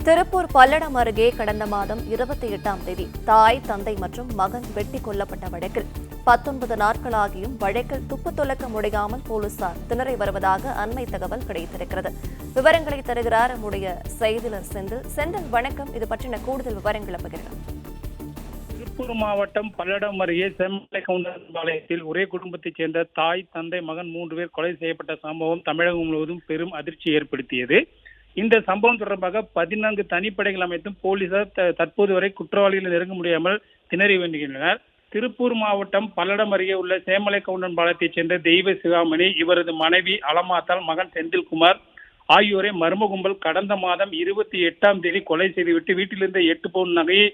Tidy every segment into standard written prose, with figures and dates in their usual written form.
திருப்பூர் பல்லடம் அருகே கடந்த மாதம் 28ஆம் தேதி தாய், தந்தை மற்றும் மகன் வெட்டி கொல்லப்பட்ட வழக்கில் 19 நாட்களாகியும் வழக்கில் துப்பு துலக்க முடியாமல் போலீசார் திணறி வருவதாக அண்மை தகவல் கிடைத்திருக்கிறது. விவரங்களை தருகிறார் நம்முடைய செய்தியாளர் செந்தில். வணக்கம். இது பற்றின கூடுதல் விவரங்களை பகிரலாம். திருப்பூர் மாவட்டம் பல்லடம் அருகே செம்மலைக்கவுண்டன்பாளையத்தில் ஒரே குடும்பத்தைச் சேர்ந்த தாய், தந்தை, மகன் 3 பேர் கொலை செய்யப்பட்ட சம்பவம் தமிழகம் முழுவதும் பெரும் அதிர்ச்சி ஏற்படுத்தியது. இந்த சம்பவம் தொடர்பாக 14 தனிப்படைகள் அமைத்தும் போலீசார் தற்போது வரை குற்றவாளிகளை நெருங்க முடியாமல் திணறி வருகின்றனர். திருப்பூர் மாவட்டம் பல்லடம் அருகே உள்ள சேமலைக்கவுண்டன்பாளையத்தைச் சேர்ந்த தெய்வ சிகாமணி, இவரது மனைவி அலமாத்தாள், மகன் செந்தில்குமார் ஆகியோரை மர்ம கும்பல் கடந்த மாதம் 28ஆம் தேதி கொலை செய்துவிட்டு வீட்டிலிருந்த 8 பவுன் நகையை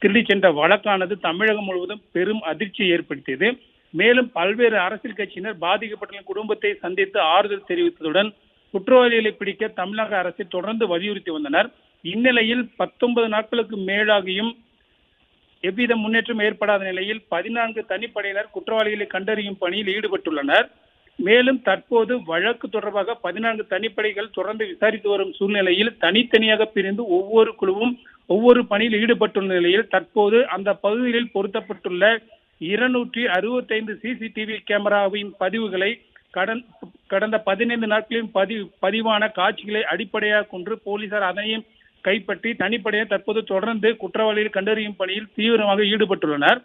திருடி சென்ற வழக்கானது தமிழகம் முழுவதும் பெரும் அதிர்ச்சியை ஏற்படுத்தியது. மேலும் பல்வேறு அரசியல் கட்சியினர் பாதிக்கப்பட்ட குடும்பத்தை சந்தித்து ஆறுதல் தெரிவித்ததுடன் குற்றவாளிகளை பிடிக்க தமிழக அரசை தொடர்ந்து வலியுறுத்தி வந்தனர். இந்நிலையில் 19 நாட்களுக்கு மேலாகியும் எவ்வித முன்னேற்றம் ஏற்படாத நிலையில் 14 தனிப்படையினர் குற்றவாளிகளை கண்டறியும் பணியில் ஈடுபட்டுள்ளனர். மேலும் தற்போது வழக்கு தொடர்பாக 14 தனிப்படைகள் தொடர்ந்து விசாரித்து வரும் சூழ்நிலையில் தனித்தனியாக பிரிந்து ஒவ்வொரு குழுவும் ஒவ்வொரு பணியில் ஈடுபட்டுள்ள நிலையில் தற்போது அந்த பகுதிகளில் பொருத்தப்பட்டுள்ள 265 சிசிடிவி கேமராவின் பதிவுகளை கடந்த 15 நாட்களின் பதிவான காட்சிகளை அடிப்படையாக கொண்டு போலீசார் அதனையும் கைப்பற்றி தனிப்படையாக தற்போது தொடர்ந்து குற்றவாளிகள் கண்டறியும் பணியில் தீவிரமாக ஈடுபட்டுள்ளனர்.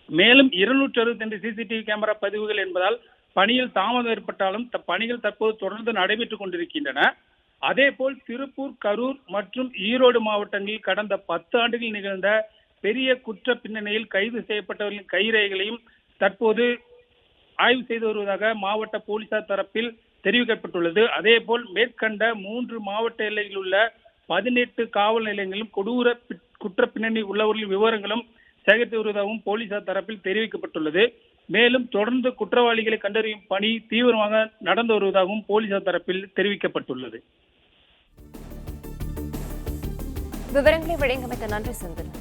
மேலும் 265 சிசிடிவி கேமரா பதிவுகள் என்பதால் பணியில் தாமதம் ஏற்பட்டாலும் பணிகள் தற்போது தொடர்ந்து நடைபெற்றுக் கொண்டிருக்கின்றன. அதேபோல் திருப்பூர், கரூர் மற்றும் ஈரோடு மாவட்டங்களில் கடந்த 10 ஆண்டுகளில் நிகழ்ந்த பெரிய குற்ற பின்னணியில் கைது செய்யப்பட்டவர்களின் கைரேகைகளையும் தற்போது ஆய்வு செய்து வருவதாக மாவட்ட போலீசார் தரப்பில் தெரிவிக்கப்பட்டுள்ளது. அதேபோல் மேற்கண்ட 3 மாவட்ட எல்லையில் உள்ள 18 காவல் நிலையங்களிலும் கொடூர குற்ற பின்னணி உள்ளவர்களின் விவரங்களும் சேகரித்து வருவதாகவும் போலீசார் தரப்பில் தெரிவிக்கப்பட்டுள்ளது. மேலும் தொடர்ந்து குற்றவாளிகளை கண்டறியும் பணி தீவிரமாக நடந்து வருவதாகவும் போலீசார் தரப்பில் தெரிவிக்கப்பட்டுள்ளது. விவரங்களை வழங்கியமைக்கு நன்றி செந்தில்.